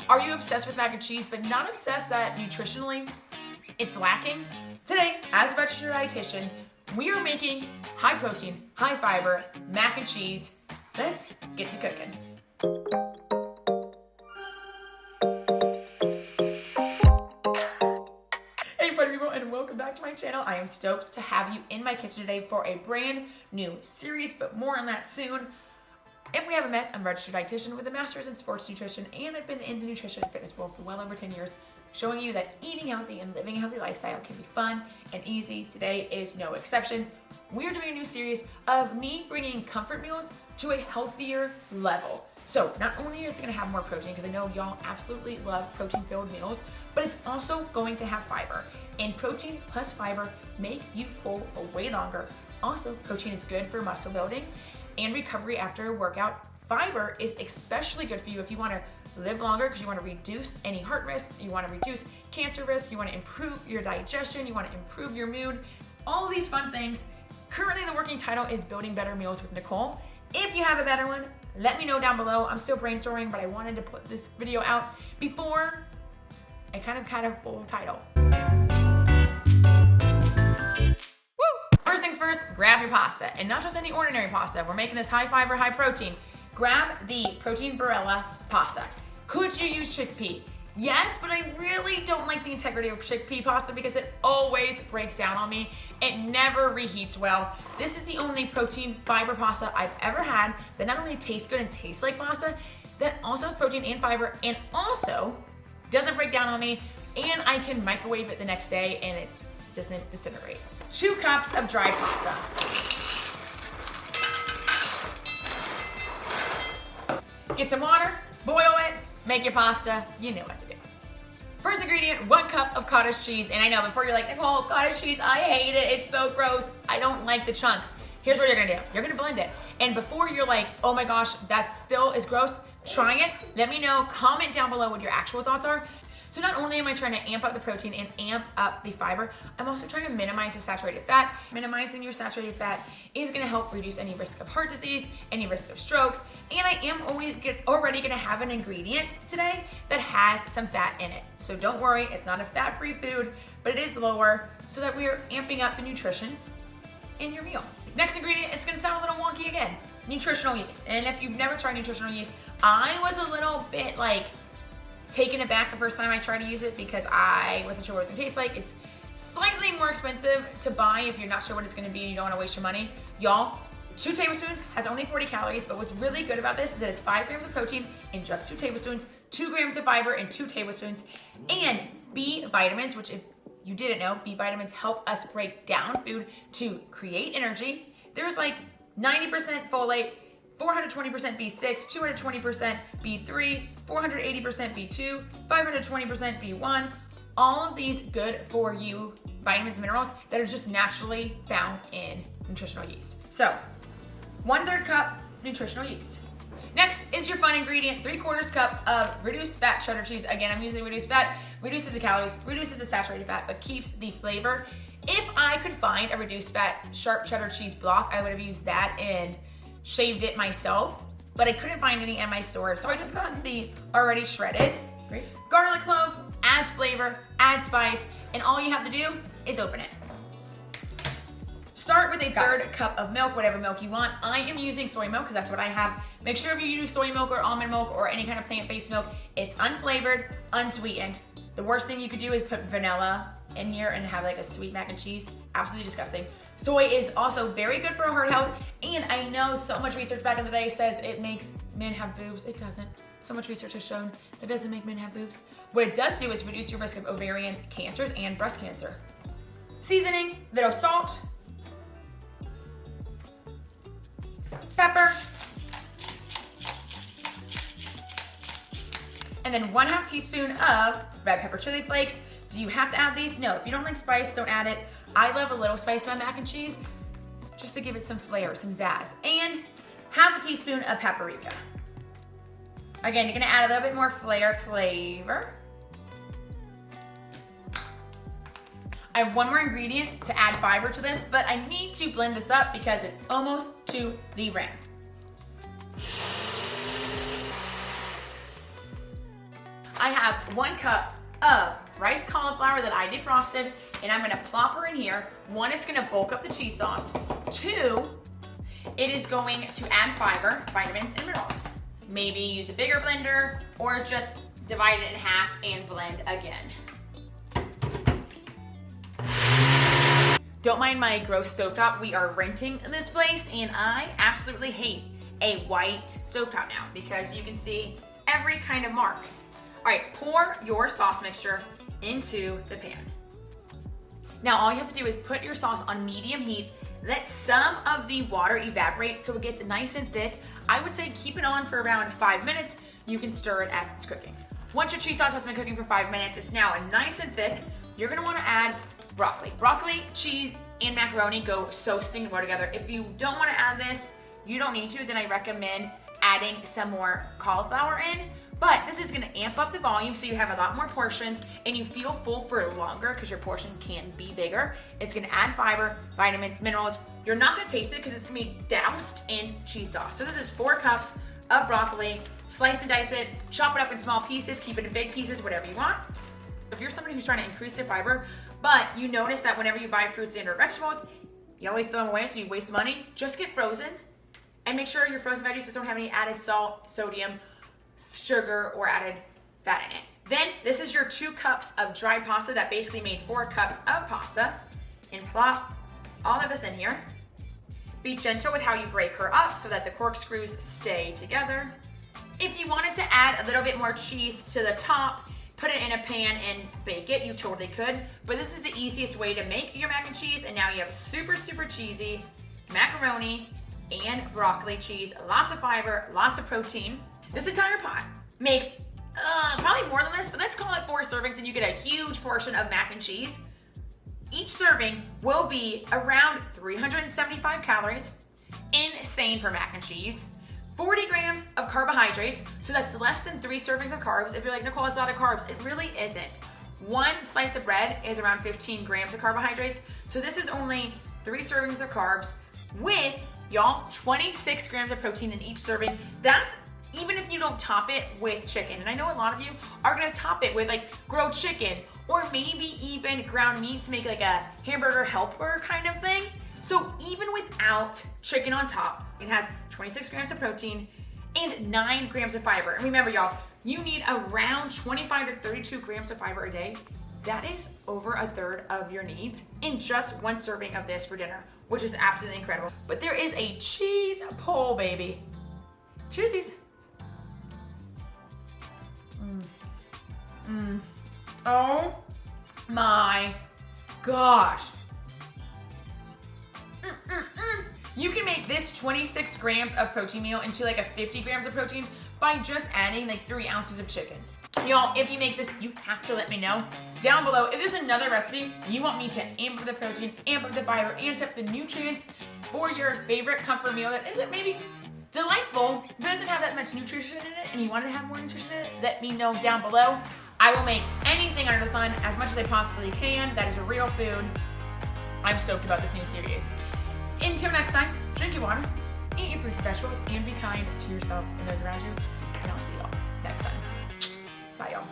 Are you obsessed with mac and cheese, but not obsessed that nutritionally it's lacking? Today, as a registered dietitian, we are making high protein, high fiber mac and cheese. Let's get to cooking. Hey party people, and welcome back to my channel. I am stoked to have you in my kitchen today for a brand new series, but more on that soon. If we haven't met, I'm a registered dietitian with a master's in sports nutrition, and I've been in the nutrition and fitness world for well over 10 years, showing you that eating healthy and living a healthy lifestyle can be fun and easy. Today is no exception. We're doing a new series of me bringing comfort meals to a healthier level. So not only is it gonna have more protein, because I know y'all absolutely love protein-filled meals, but it's also going to have fiber. And protein plus fiber make you full for way longer. Also, protein is good for muscle building and recovery after a workout. Fiber is especially good for you if you want to live longer, because you want to reduce any heart risks, you want to reduce cancer risks, you want to improve your digestion, you want to improve your mood, all of these fun things. Currently, the working title is Building Better Meals with Nicole. If you have a better one, let me know down below. I'm still brainstorming, but I wanted to put this video out before I kind of full title. First things first, grab your pasta, and not just any ordinary pasta. We're making this high fiber, high protein. Grab the Protein Barilla pasta. Could you use chickpea? Yes, but I really don't like the integrity of chickpea pasta because it always breaks down on me. It never reheats well. This is the only protein fiber pasta I've ever had that not only tastes good and tastes like pasta, that also has protein and fiber and also doesn't break down on me, and I can microwave it the next day and it doesn't disintegrate. 2 cups of dry pasta. Get some water, boil it, make your pasta, you know what to do. First ingredient, 1 cup of cottage cheese. And I know before you're like, Nicole, cottage cheese, I hate it, it's so gross, I don't like the chunks. Here's what you're gonna do. You're gonna blend it. And before you're like, oh my gosh, that still is gross, try it. Let me know, comment down below what your actual thoughts are. So not only am I trying to amp up the protein and amp up the fiber, I'm also trying to minimize the saturated fat. Minimizing your saturated fat is gonna help reduce any risk of heart disease, any risk of stroke, and I am already gonna have an ingredient today that has some fat in it. So don't worry, it's not a fat-free food, but it is lower so that we are amping up the nutrition in your meal. Next ingredient, it's gonna sound a little wonky again, nutritional yeast. And if you've never tried nutritional yeast, I was a little bit like, taken aback the first time I tried to use it because I wasn't sure what it was gonna taste like. It's slightly more expensive to buy if you're not sure what it's gonna be and you don't wanna waste your money. Y'all, 2 tablespoons has only 40 calories, but what's really good about this is that it's 5 grams of protein in just 2 tablespoons, 2 grams of fiber in 2 tablespoons, and B vitamins, which if you didn't know, B vitamins help us break down food to create energy. There's like 90% folate, 420% B6, 220% B3, 480% B2, 520% B1, all of these good for you vitamins and minerals that are just naturally found in nutritional yeast. So, 1/3 cup nutritional yeast. Next is your fun ingredient, 3/4 cup of reduced fat cheddar cheese. Again, I'm using reduced fat, reduces the calories, reduces the saturated fat, but keeps the flavor. If I could find a reduced fat sharp cheddar cheese block, I would have used that and shaved it myself, but I couldn't find any in my store, so I just got the already shredded. Great. Garlic clove adds flavor, adds spice, and all you have to do is open it. Start with a 1/3 cup of milk, whatever milk you want. I am using soy milk because that's what I have. Make sure if you use soy milk or almond milk or any kind of plant-based milk, it's unflavored, unsweetened. The worst thing you could do is put vanilla in here and have like a sweet mac and cheese. Absolutely disgusting. Soy is also very good for our heart health, and I know so much research back in the day says it makes men have boobs. It doesn't. So much research has shown that it doesn't make men have boobs. What it does do is reduce your risk of ovarian cancers and breast cancer. Seasoning, little salt, pepper, and then 1/2 teaspoon of red pepper chili flakes. Do you have to add these? No, if you don't like spice, don't add it. I love a little spice in my mac and cheese just to give it some flair, some zazz. And 1/2 teaspoon of paprika. Again, you're gonna add a little bit more flavor. I have one more ingredient to add fiber to this, but I need to blend this up because it's almost to the rim. I have 1 cup of rice cauliflower that I defrosted, and I'm gonna plop her in here. 1, it's gonna bulk up the cheese sauce. 2, it is going to add fiber, vitamins, and minerals. Maybe use a bigger blender or just divide it in half and blend again. Don't mind my gross stovetop. We are renting this place, and I absolutely hate a white stovetop now because you can see every kind of mark. All right, pour your sauce mixture into the pan. Now all you have to do is put your sauce on medium heat. Let some of the water evaporate so it gets nice and thick. I would say keep it on for around 5 minutes. You can stir it as it's cooking. Once your cheese sauce has been cooking for 5 minutes, it's now nice and thick. You're gonna wanna add broccoli. Broccoli, cheese, and macaroni go so stinking well together. If you don't wanna add this, you don't need to, then I recommend adding some more cauliflower in. But this is gonna amp up the volume so you have a lot more portions and you feel full for longer because your portion can be bigger. It's gonna add fiber, vitamins, minerals. You're not gonna taste it because it's gonna be doused in cheese sauce. So this is 4 cups of broccoli. Slice and dice it, chop it up in small pieces, keep it in big pieces, whatever you want. If you're somebody who's trying to increase their fiber, but you notice that whenever you buy fruits and or vegetables, you always throw them away so you waste money, just get frozen and make sure your frozen veggies don't have any added salt, sodium, sugar, or added fat in it. Then this is your 2 cups of dry pasta that basically made 4 cups of pasta, and plop all of this in here. Be gentle with how you break her up so that the corkscrews stay together. If you wanted to add a little bit more cheese to the top, put it in a pan and bake it, you totally could. But this is the easiest way to make your mac and cheese, and now you have super, super cheesy macaroni and broccoli cheese, lots of fiber, lots of protein. This entire pot makes probably more than this, but let's call it 4 servings and you get a huge portion of mac and cheese. Each serving will be around 375 calories, insane for mac and cheese. 40 grams of carbohydrates, so that's less than 3 servings of carbs. If you're like, Nicole, it's a lot of carbs, it really isn't. 1 slice of bread is around 15 grams of carbohydrates, so this is only 3 servings of carbs with, y'all, 26 grams of protein in each serving. That's even if you don't top it with chicken. And I know a lot of you are gonna top it with like grilled chicken or maybe even ground meat to make like a hamburger helper kind of thing. So even without chicken on top, it has 26 grams of protein and 9 grams of fiber. And remember, y'all, you need around 25 to 32 grams of fiber a day. That is over a third of your needs in just 1 serving of this for dinner, which is absolutely incredible. But there is a cheese pull, baby. Cheersies. Oh my gosh. You can make this 26 grams of protein meal into like a 50 grams of protein by just adding like 3 ounces of chicken. Y'all, if you make this, you have to let me know down below. If there's another recipe you want me to amp up the protein, amp up the fiber, amp up the nutrients for your favorite comfort meal that isn't maybe delightful, but doesn't have that much nutrition in it, and you want to have more nutrition in it, let me know down below. I will make anything under the sun as much as I possibly can. That is a real food. I'm stoked about this new series. Until next time, drink your water, eat your fruits and vegetables, and be kind to yourself and those around you. And I'll see y'all next time. Bye, y'all.